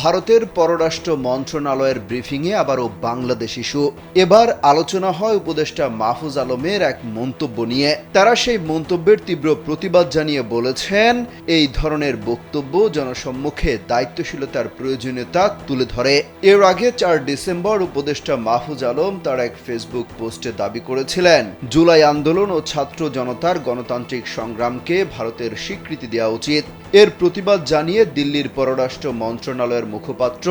ভারতের পররাষ্ট্র মন্ত্রণালয়ের ব্রিফিংয়ে আবারও বাংলাদেশ ইস্যু। এবার আলোচনা হয় উপদেষ্টা মাহফুজ আলমের এক মন্তব্য নিয়ে। তারা সেই মন্তব্যের তীব্র প্রতিবাদ জানিয়ে বলেছেন, এই ধরনের বক্তব্য জনসম্মুখে দায়িত্বশীলতার প্রয়োজনীয়তা তুলে ধরে। এর আগে 4 ডিসেম্বর উপদেষ্টা মাহফুজ আলম তার এক ফেসবুক পোস্টে দাবি করেছিলেন, জুলাই আন্দোলন ও ছাত্র জনতার গণতান্ত্রিক সংগ্রামকে ভারতের স্বীকৃতি দেওয়া উচিত। এর প্রতিবাদ জানিয়ে দিল্লির পররাষ্ট্র মন্ত্রণালয়ের মুখপাত্র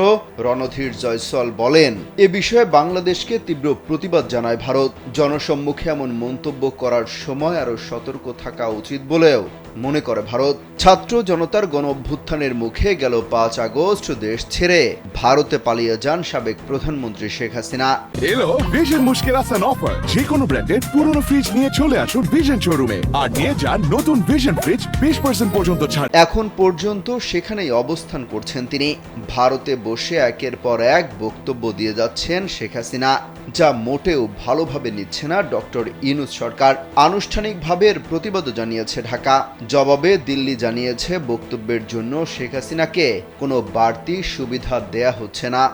রণধীর জয়সওয়াল বলেন, এ বিষয়ে বাংলাদেশকে তীব্র প্রতিবাদ জানায় ভারত। জনসম্মুখে এমন মন্তব্য করার সময় আরও সতর্ক থাকা উচিত বলেও মনে করে ভারত। ছাত্র জনতার গণ অভ্যুত্থানের মুখে গেল 5 আগস্ট দেশ ছেড়ে ভারতে পালিয়ে যান সাবেক প্রধানমন্ত্রী শেখ হাসিনা। এলো ভিশন মুশকিল আসান অফার। যে কোনো ব্র্যান্ডের পুরনো ফ্রিজ নিয়ে চলে আসুন ভিশন শোরুমে আর নিয়ে যান নতুন ভিশন ফ্রিজ 20% পর্যন্ত ছাড়। এখন পর্যন্ত সেখানেই অবস্থান করছেন তিনি। ভারতে বসে একের পর এক বক্তব্য দিয়ে যাচ্ছেন শেখ হাসিনা, যা মোটেও ভালোভাবে নিচ্ছে না ডক্টর ইউনূস সরকার। আনুষ্ঠানিকভাবে এর প্রতিবাদও জানিয়েছে ঢাকা। জবাবে দিল্লি জানিয়েছে, বক্তব্যের জন্য শেখ হাসিনাকে কোনো বাড়তি সুবিধা দেয়া হচ্ছে না।